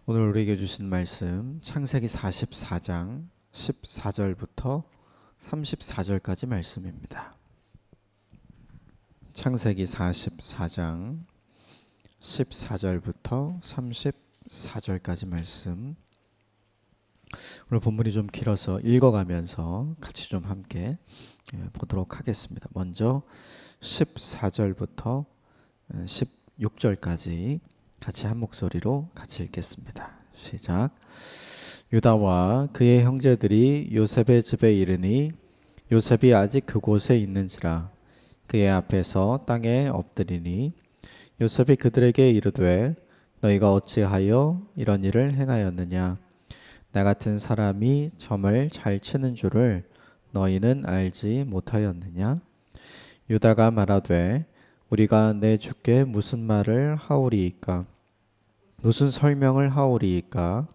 오늘 우리에게 주신 말씀 창세기 44장 14절부터 34절까지 말씀입니다. 창세기 44장 14절부터 34절까지 말씀. 오늘 본문이 좀 길어서 읽어가면서 같이 좀 함께 보도록 하겠습니다. 먼저 14절부터 16절까지 같이 한 목소리로 같이 읽겠습니다. 시작. 유다와 그의 형제들이 요셉의 집에 이르니 요셉이 아직 그곳에 있는지라 그의 앞에서 땅에 엎드리니 요셉이 그들에게 이르되 너희가 어찌하여 이런 일을 행하였느냐? 나 같은 사람이 점을 잘 치는 줄을 너희는 알지 못하였느냐? 유다가 말하되 우리가 내 주께 무슨 말을 하오리이까? 무슨 설명을 하오리이까?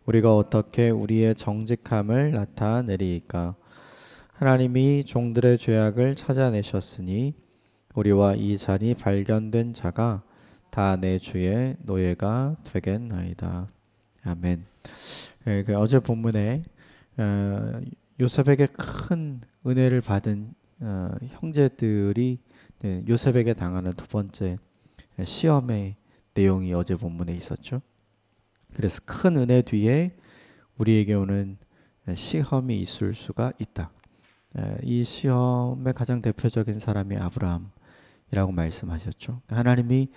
우리가 어떻게 우리의 정직함을 나타내리이까? 하나님이 종들의 죄악을 찾아내셨으니 우리와 이 잔이 발견된 자가 다 내 주의 노예가 되겠나이다. 아멘. 어제 본문에 요셉에게 큰 은혜를 받은 형제들이 요셉에게 당하는 두 번째 시험의 내용이 어제 본문에 있었죠. 그래서 큰 은혜 뒤에 우리에게 오는 시험이 있을 수가 있다. 이 시험의 가장 대표적인 사람이 아브라함이라고 말씀하셨죠. 하나님이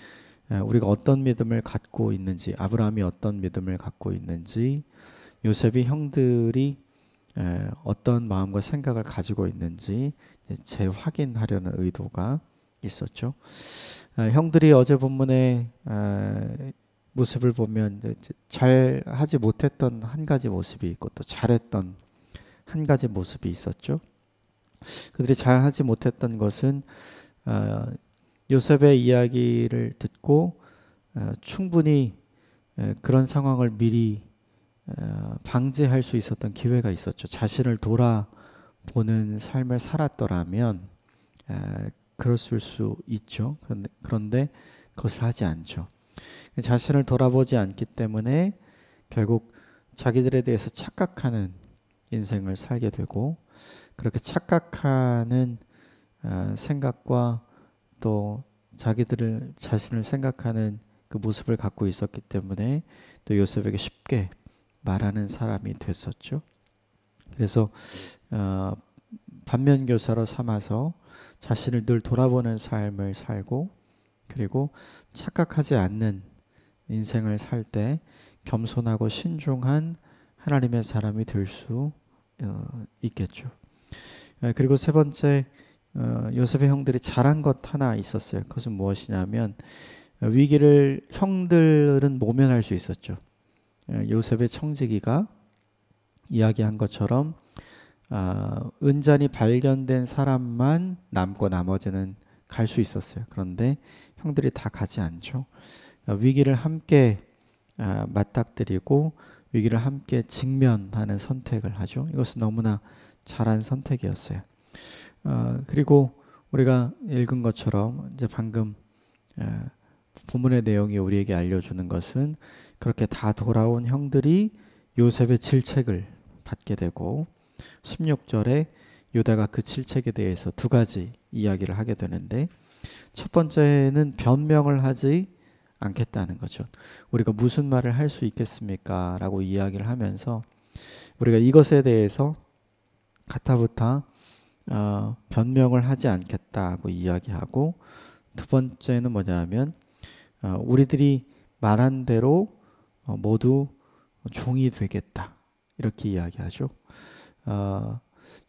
우리가 어떤 믿음을 갖고 있는지, 아브라함이 어떤 믿음을 갖고 있는지, 요셉이 형들이 어떤 마음과 생각을 가지고 있는지 재확인하려는 의도가 있었죠. 형들이 어제 본문의 모습을 보면 잘 하지 못했던 한 가지 모습이 있고 또 잘했던 한 가지 모습이 있었죠. 그들이 잘 하지 못했던 것은 요셉의 이야기를 듣고 충분히 그런 상황을 미리 방지할 수 있었던 기회가 있었죠. 자신을 돌아보는 삶을 살았더라면 그랬을 수 있죠. 그런데 그것을 하지 않죠. 자신을 돌아보지 않기 때문에 결국 자기들에 대해서 착각하는 인생을 살게 되고, 그렇게 착각하는 생각과 또 자신을 생각하는 그 모습을 갖고 있었기 때문에 또 요셉에게 쉽게 말하는 사람이 됐었죠. 그래서 반면교사로 삼아서 자신을 늘 돌아보는 삶을 살고, 그리고 착각하지 않는 인생을 살 때 겸손하고 신중한 하나님의 사람이 될 수 있겠죠. 그리고 세 번째, 요셉의 형들이 잘한 것 하나 있었어요. 그것은 무엇이냐면 위기를 형들은 모면할 수 있었죠. 요셉의 청지기가 이야기한 것처럼 은잔이 발견된 사람만 남고 나머지는 갈 수 있었어요. 그런데 형들이 다 가지 않죠. 위기를 함께 맞닥뜨리고 위기를 함께 직면하는 선택을 하죠. 이것은 너무나 잘한 선택이었어요. 그리고 우리가 읽은 것처럼 이제 방금 본문의 내용이 우리에게 알려주는 것은 그렇게 다 돌아온 형들이 요셉의 질책을 받게 되고, 16절에 유다가 그 질책에 대해서 두 가지 이야기를 하게 되는데, 첫 번째는 변명을 하지 않겠다는 거죠. 우리가 무슨 말을 할 수 있겠습니까? 라고 이야기를 하면서 우리가 이것에 대해서 가타부타 변명을 하지 않겠다고 이야기하고, 두 번째는 뭐냐면 우리들이 말한 대로 모두 종이 되겠다, 이렇게 이야기하죠.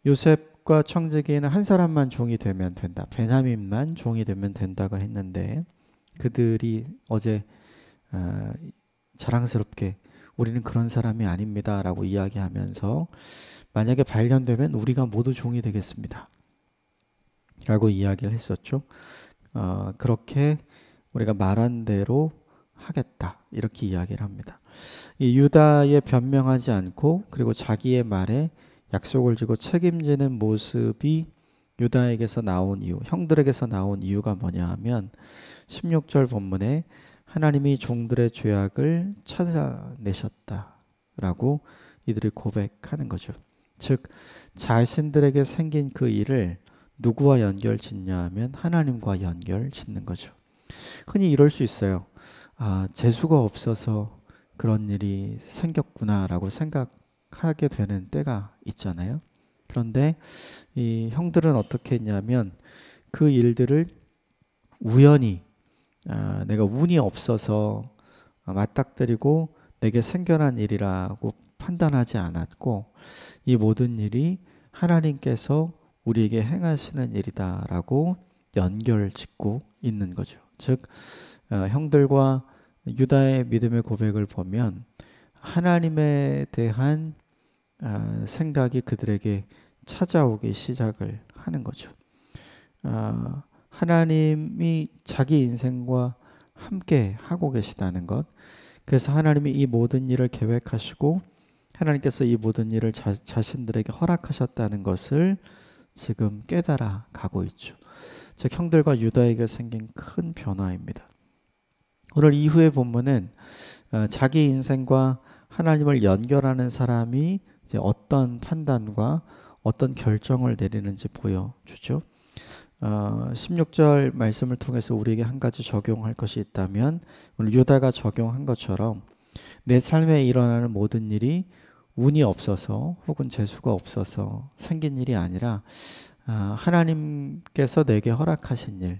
요셉과 청지기는 한 사람만 종이 되면 된다, 베냐민만 종이 되면 된다고 했는데, 그들이 어제 자랑스럽게 우리는 그런 사람이 아닙니다 라고 이야기하면서 만약에 발견되면 우리가 모두 종이 되겠습니다 라고 이야기를 했었죠. 그렇게 우리가 말한 대로 하겠다, 이렇게 이야기를 합니다. 이 유다의 변명하지 않고 그리고 자기의 말에 약속을 주고 책임지는 모습이 유다에게서 나온 이유, 형들에게서 나온 이유가 뭐냐 하면 16절 본문에 하나님이 종들의 죄악을 찾아내셨다라고 이들이 고백하는 거죠. 즉 자신들에게 생긴 그 일을 누구와 연결 짓냐 하면 하나님과 연결 짓는 거죠. 흔히 이럴 수 있어요. 재수가 없어서 그런 일이 생겼구나라고 생각하게 되는 때가 있잖아요. 그런데 이 형들은 어떻게 했냐면 그 일들을 우연히 내가 운이 없어서 맞닥뜨리고 내게 생겨난 일이라고 판단하지 않았고 이 모든 일이 하나님께서 우리에게 행하시는 일이다라고 연결짓고 있는 거죠. 즉 형들과 유다의 믿음의 고백을 보면 하나님에 대한 생각이 그들에게 찾아오기 시작을 하는 거죠. 하나님이 자기 인생과 함께 하고 계시다는 것, 그래서 하나님이 이 모든 일을 계획하시고 하나님께서 이 모든 일을 자신들에게 허락하셨다는 것을 지금 깨달아 가고 있죠. 즉 형들과 유다에게 생긴 큰 변화입니다. 오늘 이후의 본문은 자기 인생과 하나님을 연결하는 사람이 이제 어떤 판단과 어떤 결정을 내리는지 보여주죠. 16절 말씀을 통해서 우리에게 한 가지 적용할 것이 있다면 오늘 유다가 적용한 것처럼 내 삶에 일어나는 모든 일이 운이 없어서 혹은 재수가 없어서 생긴 일이 아니라 하나님께서 내게 허락하신 일,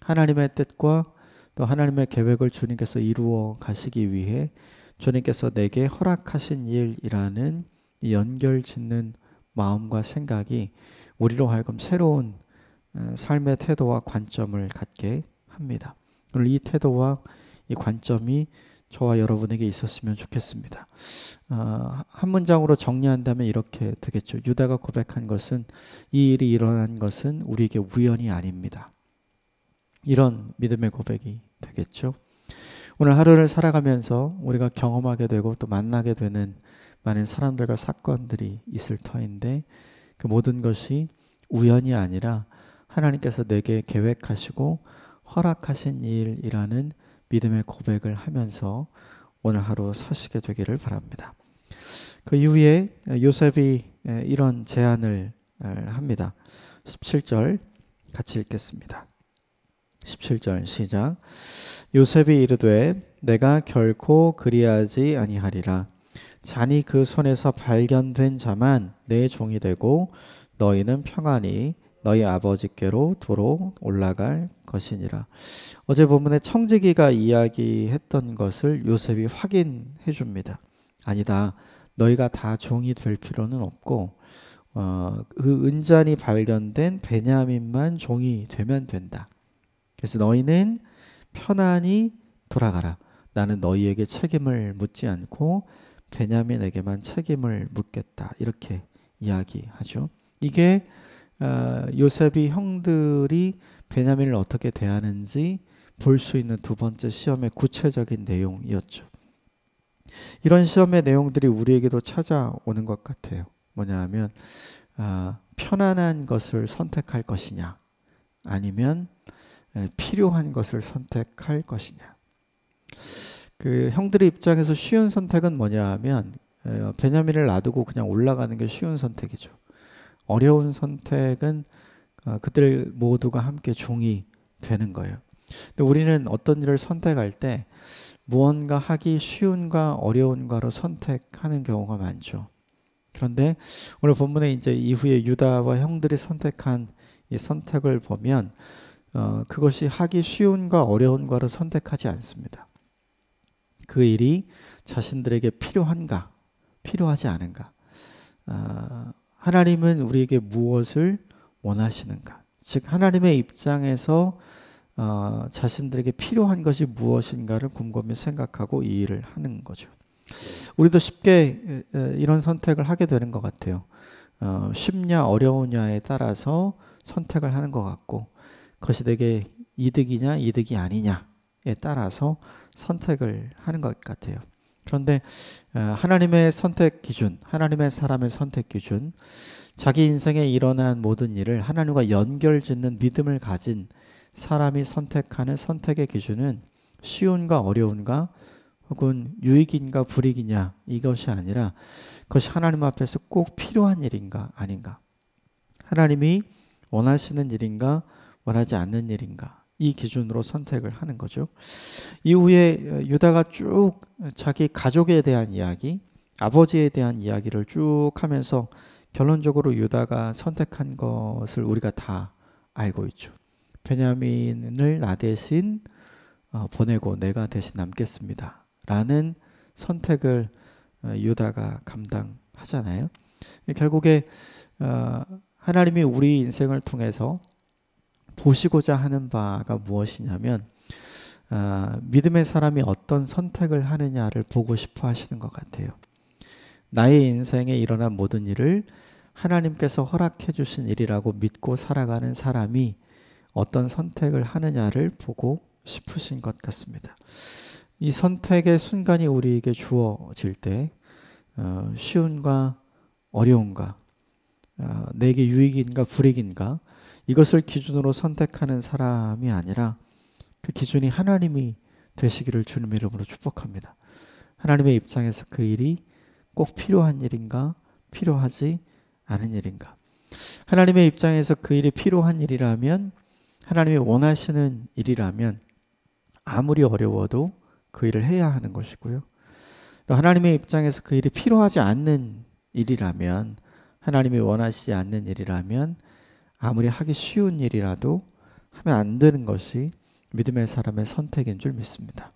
하나님의 뜻과 또 하나님의 계획을 주님께서 이루어 가시기 위해 주님께서 내게 허락하신 일이라는 이 연결 짓는 마음과 생각이 우리로 하여금 새로운 삶의 태도와 관점을 갖게 합니다. 오늘 이 태도와 이 관점이 저와 여러분에게 있었으면 좋겠습니다. 한 문장으로 정리한다면 이렇게 되겠죠. 유다가 고백한 것은 이 일이 일어난 것은 우리에게 우연이 아닙니다. 이런 믿음의 고백이 되겠죠. 오늘 하루를 살아가면서 우리가 경험하게 되고 또 만나게 되는 많은 사람들과 사건들이 있을 터인데 그 모든 것이 우연이 아니라 하나님께서 내게 계획하시고 허락하신 일이라는 믿음의 고백을 하면서 오늘 하루 사시게 되기를 바랍니다. 그 이후에 요셉이 이런 제안을 합니다. 17절 같이 읽겠습니다. 17절 시작. 요셉이 이르되 내가 결코 그리하지 아니하리라. 잔이 그 손에서 발견된 자만 내 종이 되고 너희는 평안히 너희 아버지께로 도로 올라갈 것이니라. 어제 본문에 청지기가 이야기했던 것을 요셉이 확인해 줍니다. 아니다. 너희가 다 종이 될 필요는 없고 그 은잔이 발견된 베냐민만 종이 되면 된다. 그래서 너희는 편안히 돌아가라. 나는 너희에게 책임을 묻지 않고 베냐민에게만 책임을 묻겠다. 이렇게 이야기하죠. 이게 요셉이 형들이 베냐민을 어떻게 대하는지 볼 수 있는 두 번째 시험의 구체적인 내용이었죠. 이런 시험의 내용들이 우리에게도 찾아오는 것 같아요. 뭐냐 하면 편안한 것을 선택할 것이냐 아니면 필요한 것을 선택할 것이냐. 그 형들의 입장에서 쉬운 선택은 뭐냐 하면 베냐민을 놔두고 그냥 올라가는 게 쉬운 선택이죠. 어려운 선택은 그들 모두가 함께 종이 되는 거예요. 근데 우리는 어떤 일을 선택할 때 무언가 하기 쉬운가 어려운가로 선택하는 경우가 많죠. 그런데 오늘 본문에 이제 이후에 유다와 형들이 선택한 이 선택을 보면 그것이 하기 쉬운가 어려운가로 선택하지 않습니다. 그 일이 자신들에게 필요한가 필요하지 않은가. 하나님은 우리에게 무엇을 원하시는가? 즉 하나님의 입장에서 자신들에게 필요한 것이 무엇인가를 곰곰이 생각하고 이 일을 하는 거죠. 우리도 쉽게 이런 선택을 하게 되는 것 같아요. 쉽냐 어려우냐에 따라서 선택을 하는 것 같고 그것이 내게 이득이냐 이득이 아니냐에 따라서 선택을 하는 것 같아요. 그런데 하나님의 선택 기준, 하나님의 사람의 선택 기준, 자기 인생에 일어난 모든 일을 하나님과 연결짓는 믿음을 가진 사람이 선택하는 선택의 기준은 쉬운가 어려운가 혹은 유익인가 불이익이냐 이것이 아니라 그것이 하나님 앞에서 꼭 필요한 일인가 아닌가, 하나님이 원하시는 일인가 원하지 않는 일인가, 이 기준으로 선택을 하는 거죠. 이후에 유다가 쭉 자기 가족에 대한 이야기, 아버지에 대한 이야기를 쭉 하면서 결론적으로 유다가 선택한 것을 우리가 다 알고 있죠. 베냐민을 나 대신 보내고 내가 대신 남겠습니다 라는 선택을 유다가 감당하잖아요. 결국에 하나님이 우리 인생을 통해서 보시고자 하는 바가 무엇이냐면 믿음의 사람이 어떤 선택을 하느냐를 보고 싶어 하시는 것 같아요. 나의 인생에 일어난 모든 일을 하나님께서 허락해 주신 일이라고 믿고 살아가는 사람이 어떤 선택을 하느냐를 보고 싶으신 것 같습니다. 이 선택의 순간이 우리에게 주어질 때 쉬운가 어려운가, 내게 유익인가 불이익인가, 이것을 기준으로 선택하는 사람이 아니라 그 기준이 하나님이 되시기를 주님의 이름으로 축복합니다. 하나님의 입장에서 그 일이 꼭 필요한 일인가 필요하지 않은 일인가, 하나님의 입장에서 그 일이 필요한 일이라면, 하나님이 원하시는 일이라면 아무리 어려워도 그 일을 해야 하는 것이고요. 또 하나님의 입장에서 그 일이 필요하지 않는 일이라면, 하나님이 원하시지 않는 일이라면 아무리 하기 쉬운 일이라도 하면 안 되는 것이 믿음의 사람의 선택인 줄 믿습니다.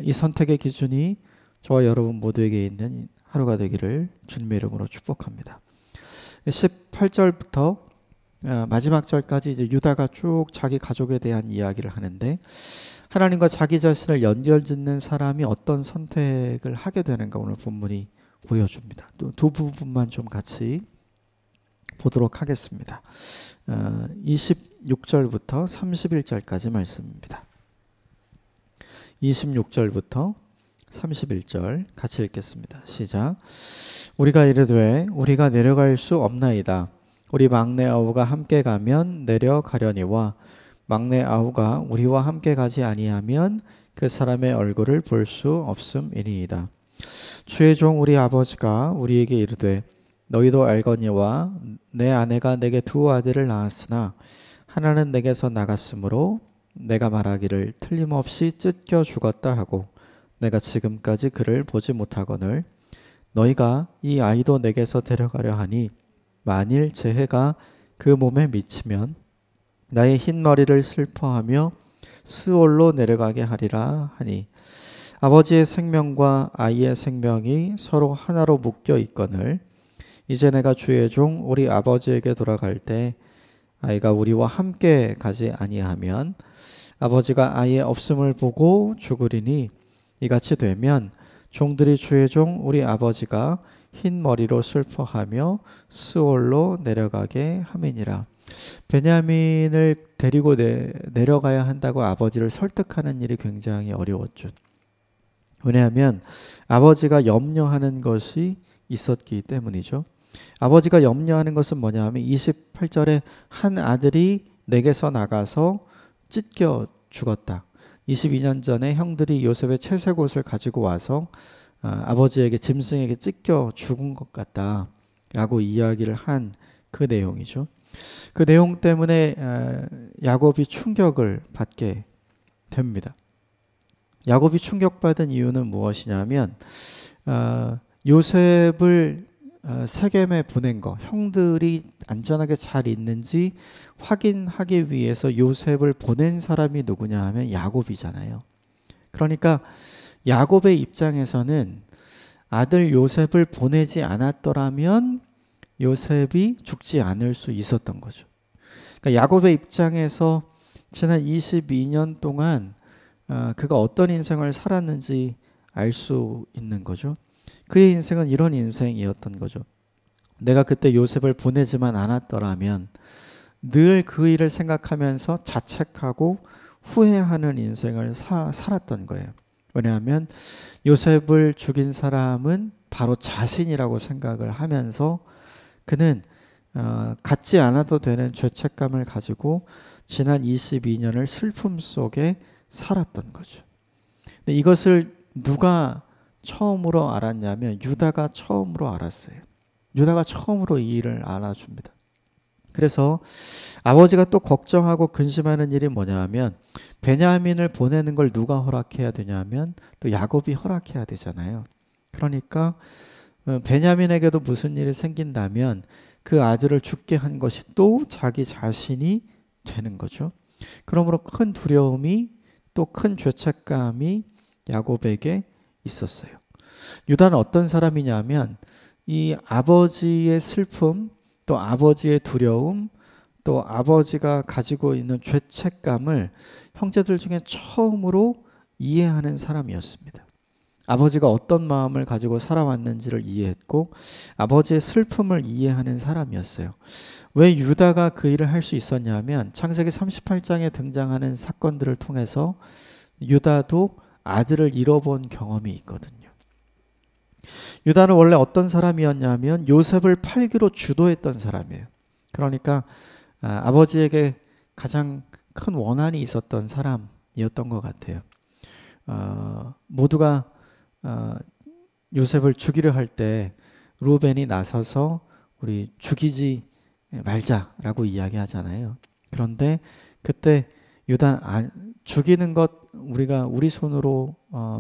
이 선택의 기준이 저와 여러분 모두에게 있는 하루가 되기를 주님의 이름으로 축복합니다. 18절부터 마지막 절까지 이제 유다가 쭉 자기 가족에 대한 이야기를 하는데, 하나님과 자기 자신을 연결짓는 사람이 어떤 선택을 하게 되는가 오늘 본문이 보여줍니다. 또 두 부분만 좀 같이 보도록 하겠습니다. 26절부터 31절까지 말씀입니다. 26절부터 31절 같이 읽겠습니다. 시작. 우리가 이르되 우리가 내려갈 수 없나이다. 우리 막내 아우가 함께 가면 내려가려니와 막내 아우가 우리와 함께 가지 아니하면 그 사람의 얼굴을 볼 수 없음이니이다. 주의 종 우리 아버지가 우리에게 이르되 너희도 알거니와 내 아내가 내게 두 아들을 낳았으나 하나는 내게서 나갔으므로 내가 말하기를 틀림없이 찢겨 죽었다 하고 내가 지금까지 그를 보지 못하거늘 너희가 이 아이도 내게서 데려가려 하니 만일 재해가 그 몸에 미치면 나의 흰 머리를 슬퍼하며 스올로 내려가게 하리라 하니 아버지의 생명과 아이의 생명이 서로 하나로 묶여 있거늘 이제 내가 주의 종 우리 아버지에게 돌아갈 때 아이가 우리와 함께 가지 아니하면 아버지가 아이의 없음을 보고 죽으리니 이같이 되면 종들이 주의 종 우리 아버지가 흰 머리로 슬퍼하며 스올로 내려가게 함이니라. 베냐민을 데리고 내려가야 한다고 아버지를 설득하는 일이 굉장히 어려웠죠. 왜냐하면 아버지가 염려하는 것이 있었기 때문이죠. 아버지가 염려하는 것은 뭐냐 하면 28절에 한 아들이 내게서 나가서 찢겨 죽었다. 22년 전에 형들이 요셉의 채색 옷을 가지고 와서 아버지에게 짐승에게 찢겨 죽은 것 같다 라고 이야기를 한 그 내용이죠. 그 내용 때문에 야곱이 충격을 받게 됩니다. 야곱이 충격받은 이유는 무엇이냐면 요셉을 세겜에 보낸 거, 형들이 안전하게 잘 있는지 확인하기 위해서 요셉을 보낸 사람이 누구냐 하면 야곱이잖아요. 그러니까 야곱의 입장에서는 아들 요셉을 보내지 않았더라면 요셉이 죽지 않을 수 있었던 거죠. 그러니까 야곱의 입장에서 지난 22년 동안 그가 어떤 인생을 살았는지 알 수 있는 거죠. 그의 인생은 이런 인생이었던 거죠. 내가 그때 요셉을 보내지만 않았더라면 늘 그 일을 생각하면서 자책하고 후회하는 인생을 살았던 거예요. 왜냐하면 요셉을 죽인 사람은 바로 자신이라고 생각을 하면서 그는 갖지 않아도 되는 죄책감을 가지고 지난 22년을 슬픔 속에 살았던 거죠. 근데 이것을 누가 처음으로 알았냐면 유다가 처음으로 알았어요. 유다가 처음으로 이 일을 알아줍니다. 그래서 아버지가 또 걱정하고 근심하는 일이 뭐냐면 베냐민을 보내는 걸 누가 허락해야 되냐면 또 야곱이 허락해야 되잖아요. 그러니까 베냐민에게도 무슨 일이 생긴다면 그 아들을 죽게 한 것이 또 자기 자신이 되는 거죠. 그러므로 큰 두려움이 또 큰 죄책감이 야곱에게 있었어요. 유다는 어떤 사람이냐면 이 아버지의 슬픔, 또 아버지의 두려움, 또 아버지가 가지고 있는 죄책감을 형제들 중에 처음으로 이해하는 사람이었습니다. 아버지가 어떤 마음을 가지고 살아왔는지를 이해했고 아버지의 슬픔을 이해하는 사람이었어요. 왜 유다가 그 일을 할 수 있었냐면 창세기 38장에 등장하는 사건들을 통해서 유다도 아들을 잃어본 경험이 있거든요. 유다는 원래 어떤 사람이었냐면 요셉을 팔기로 주도했던 사람이에요. 그러니까 아버지에게 가장 큰 원한이 있었던 사람이었던 것 같아요. 모두가 요셉을 죽이려 할 때 루벤이 나서서 우리 죽이지 말자라고 이야기하잖아요. 그런데 그때 유다 죽이는 것 우리가 우리 손으로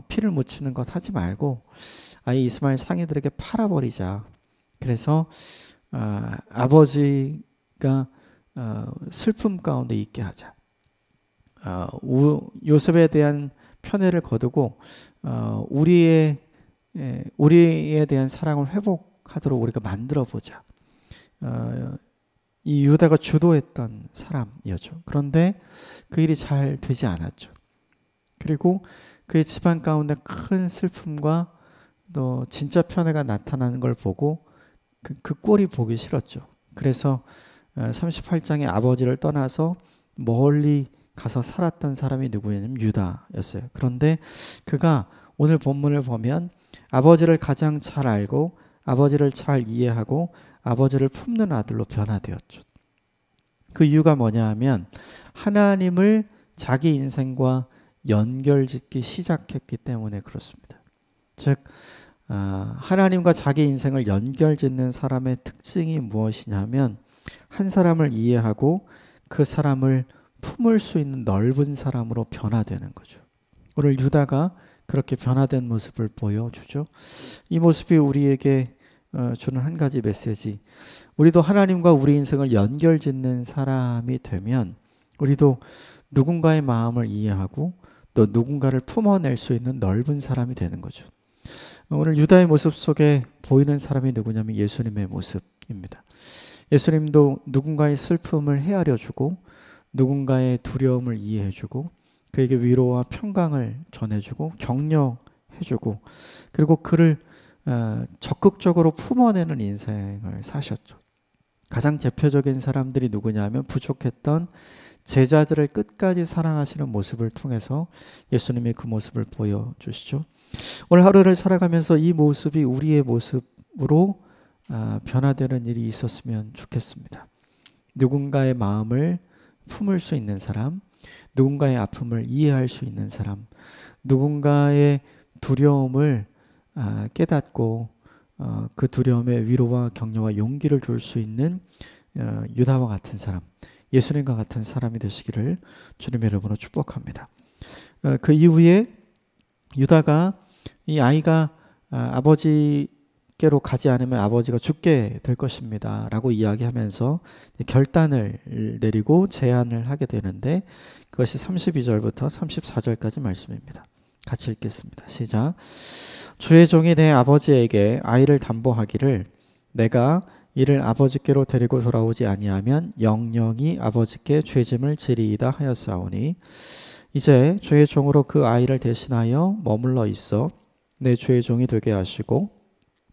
피를 묻히는 것 하지 말고 아예 이스마엘 상인들에게 팔아버리자. 그래서 아버지가 슬픔 가운데 있게 하자. 요셉에 대한 편애를 거두고 우리에 대한 사랑을 회복하도록 우리가 만들어 보자. 이 유다가 주도했던 사람이었죠. 그런데 그 일이 잘 되지 않았죠. 그리고 그의 집안 가운데 큰 슬픔과 또 진짜 편애가 나타나는 걸 보고 그 꼴이 보기 싫었죠. 그래서 38장에 아버지를 떠나서 멀리 가서 살았던 사람이 누구였냐면 유다였어요. 그런데 그가 오늘 본문을 보면 아버지를 가장 잘 알고 아버지를 잘 이해하고 아버지를 품는 아들로 변화되었죠. 그 이유가 뭐냐 하면 하나님을 자기 인생과 연결짓기 시작했기 때문에 그렇습니다. 즉 하나님과 자기 인생을 연결짓는 사람의 특징이 무엇이냐면 한 사람을 이해하고 그 사람을 품을 수 있는 넓은 사람으로 변화되는 거죠. 오늘 유다가 그렇게 변화된 모습을 보여주죠. 이 모습이 우리에게 주는 한 가지 메시지. 우리도 하나님과 우리 인생을 연결짓는 사람이 되면 우리도 누군가의 마음을 이해하고 또 누군가를 품어낼 수 있는 넓은 사람이 되는 거죠. 오늘 유다의 모습 속에 보이는 사람이 누구냐면 예수님의 모습입니다. 예수님도 누군가의 슬픔을 헤아려주고 누군가의 두려움을 이해해주고 그에게 위로와 평강을 전해주고 격려해주고 그리고 그를 적극적으로 품어내는 인생을 사셨죠. 가장 대표적인 사람들이 누구냐면 부족했던 제자들을 끝까지 사랑하시는 모습을 통해서 예수님이 그 모습을 보여주시죠. 오늘 하루를 살아가면서 이 모습이 우리의 모습으로 변화되는 일이 있었으면 좋겠습니다. 누군가의 마음을 품을 수 있는 사람, 누군가의 아픔을 이해할 수 있는 사람, 누군가의 두려움을 깨닫고 그 두려움에 위로와 격려와 용기를 줄 수 있는 유다와 같은 사람, 예수님과 같은 사람이 되시기를 주님의 이름으로 축복합니다. 그 이후에 유다가 이 아이가 아버지께로 가지 않으면 아버지가 죽게 될 것입니다 라고 이야기하면서 결단을 내리고 제안을 하게 되는데 그것이 32절부터 34절까지 말씀입니다. 같이 읽겠습니다. 시작. 주의 종이 내 아버지에게 아이를 담보하기를 내가 이를 아버지께로 데리고 돌아오지 아니하면 영영이 아버지께 죄짐을 지리이다 하였사오니 이제 주의 종으로 그 아이를 대신하여 머물러 있어 내 주의 종이 되게 하시고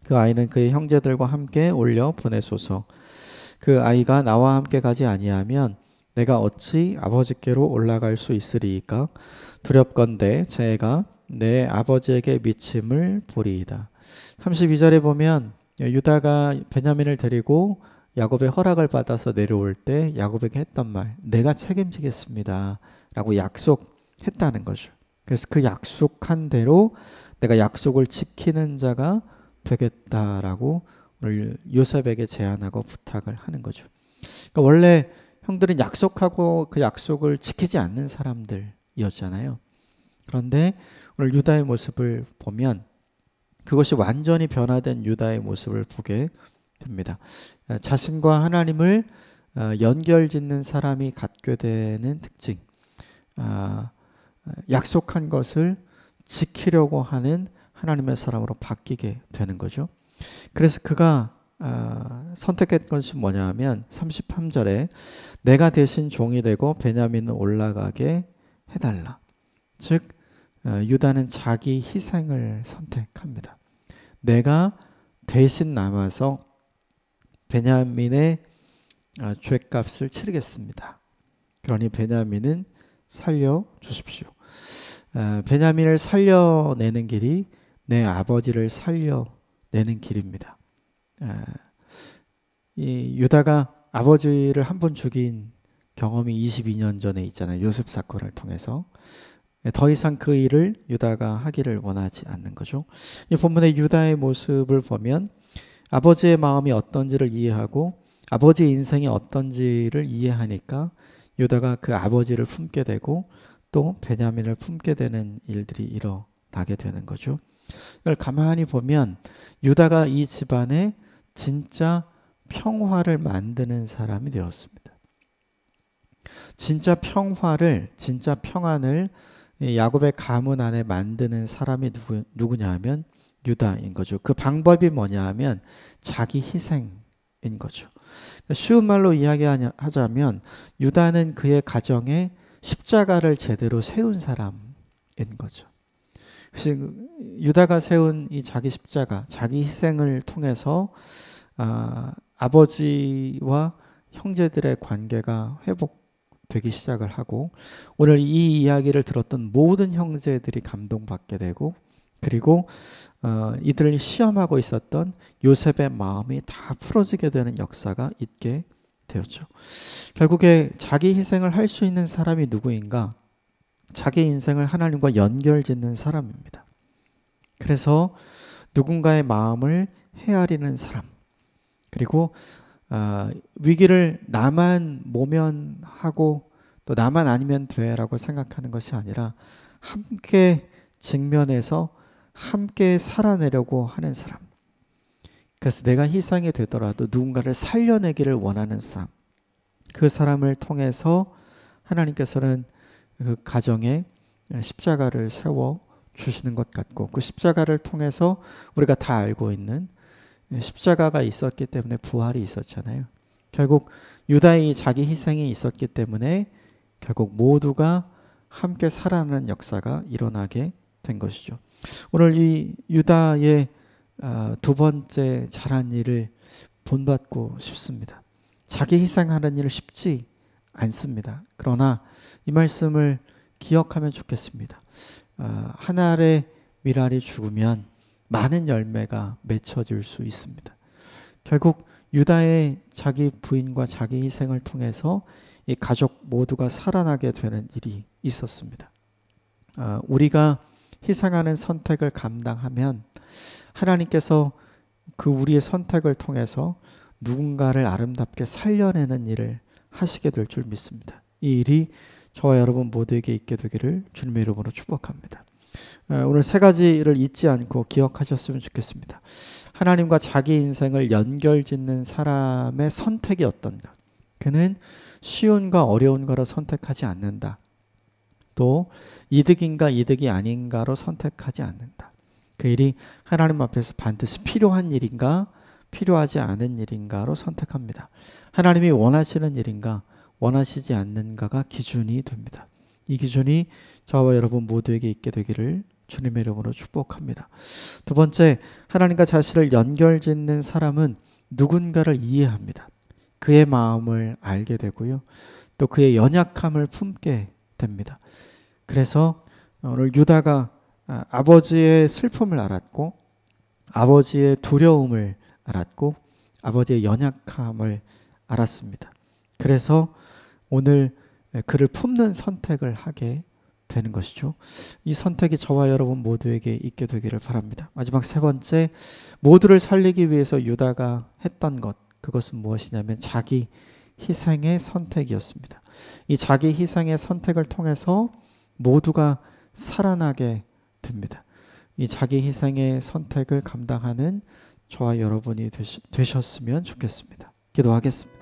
그 아이는 그의 형제들과 함께 올려 보내소서. 그 아이가 나와 함께 가지 아니하면 내가 어찌 아버지께로 올라갈 수 있으리이까? 두렵건대 저희가 내 아버지에게 미침을 보리이다. 32절에 보면 유다가 베냐민을 데리고 야곱의 허락을 받아서 내려올 때 야곱에게 했던 말, 내가 책임지겠습니다 라고 약속했던 했다는 거죠. 그래서 그 약속한 대로 내가 약속을 지키는 자가 되겠다라고 오늘 요셉에게 제안하고 부탁을 하는 거죠. 그러니까 원래 형들은 약속하고 그 약속을 지키지 않는 사람들이었잖아요. 그런데 오늘 유다의 모습을 보면 그것이 완전히 변화된 유다의 모습을 보게 됩니다. 자신과 하나님을 연결짓는 사람이 갖게 되는 특징, 약속한 것을 지키려고 하는 하나님의 사람으로 바뀌게 되는 거죠. 그래서 그가 선택했던 것이 뭐냐 하면 33절에 내가 대신 종이 되고 베냐민은 올라가게 해달라. 즉 유다는 자기 희생을 선택합니다. 내가 대신 남아서 베냐민의 죄값을 치르겠습니다. 그러니 베냐민은 살려주십시오. 베냐민을 살려내는 길이 내 아버지를 살려내는 길입니다. 이 유다가 아버지를 한 번 죽인 경험이 22년 전에 있잖아요. 요셉 사건을 통해서. 더 이상 그 일을 유다가 하기를 원하지 않는 거죠. 이 본문의 유다의 모습을 보면 아버지의 마음이 어떤지를 이해하고 아버지의 인생이 어떤지를 이해하니까 유다가 그 아버지를 품게 되고 또 베냐민을 품게 되는 일들이 일어나게 되는 거죠. 이걸 가만히 보면 유다가 이 집안에 진짜 평화를 만드는 사람이 되었습니다. 진짜 평화를, 진짜 평안을 야곱의 가문 안에 만드는 사람이 누구냐 하면 유다인 거죠. 그 방법이 뭐냐 하면 자기 희생인 거죠. 쉬운 말로 이야기하자면 유다는 그의 가정에 십자가를 제대로 세운 사람인 거죠. 그래서 유다가 세운 이 자기 십자가, 자기 희생을 통해서 아버지와 형제들의 관계가 회복되기 시작을 하고 오늘 이 이야기를 들었던 모든 형제들이 감동받게 되고 그리고 이들을 시험하고 있었던 요셉의 마음이 다 풀어지게 되는 역사가 있게 되었죠. 결국에 자기 희생을 할 수 있는 사람이 누구인가? 자기 인생을 하나님과 연결짓는 사람입니다. 그래서 누군가의 마음을 헤아리는 사람, 그리고 위기를 나만 모면하고 또 나만 아니면 돼라고 생각하는 것이 아니라 함께 직면해서 함께 살아내려고 하는 사람. 그래서 내가 희생이 되더라도 누군가를 살려내기를 원하는 사람. 그 사람을 통해서 하나님께서는 그 가정에 십자가를 세워 주시는 것 같고 그 십자가를 통해서 우리가 다 알고 있는 십자가가 있었기 때문에 부활이 있었잖아요. 결국 유다의 자기 희생이 있었기 때문에 결국 모두가 함께 살아나는 역사가 일어나게 된 것이죠. 오늘 이 유다의 두 번째 잘한 일을 본받고 싶습니다. 자기 희생하는 일은 쉽지 않습니다. 그러나 이 말씀을 기억하면 좋겠습니다. 한 알의 밀알이 죽으면 많은 열매가 맺혀질 수 있습니다. 결국 유다의 자기 부인과 자기 희생을 통해서 이 가족 모두가 살아나게 되는 일이 있었습니다. 우리가 희생하는 선택을 감당하면 하나님께서 그 우리의 선택을 통해서 누군가를 아름답게 살려내는 일을 하시게 될 줄 믿습니다. 이 일이 저와 여러분 모두에게 있게 되기를 주님의 이름으로 축복합니다. 오늘 세 가지를 잊지 않고 기억하셨으면 좋겠습니다. 하나님과 자기 인생을 연결짓는 사람의 선택이 어떤가? 그는 쉬운가 어려운가로 선택하지 않는다. 또 이득인가 이득이 아닌가로 선택하지 않는다. 그 일이 하나님 앞에서 반드시 필요한 일인가 필요하지 않은 일인가로 선택합니다. 하나님이 원하시는 일인가 원하시지 않는가가 기준이 됩니다. 이 기준이 저와 여러분 모두에게 있게 되기를 주님의 이름으로 축복합니다. 두 번째, 하나님과 자신을 연결짓는 사람은 누군가를 이해합니다. 그의 마음을 알게 되고요. 또 그의 연약함을 품게 됩니다. 그래서 오늘 유다가 아버지의 슬픔을 알았고 아버지의 두려움을 알았고 아버지의 연약함을 알았습니다. 그래서 오늘 그를 품는 선택을 하게 되는 것이죠. 이 선택이 저와 여러분 모두에게 있게 되기를 바랍니다. 마지막 세 번째, 모두를 살리기 위해서 유다가 했던 것, 그것은 무엇이냐면 자기 희생의 선택이었습니다. 이 자기 희생의 선택을 통해서 모두가 살아나게 됩니다. 이 자기 희생의 선택을 감당하는 저와 여러분이 되셨으면 좋겠습니다. 기도하겠습니다.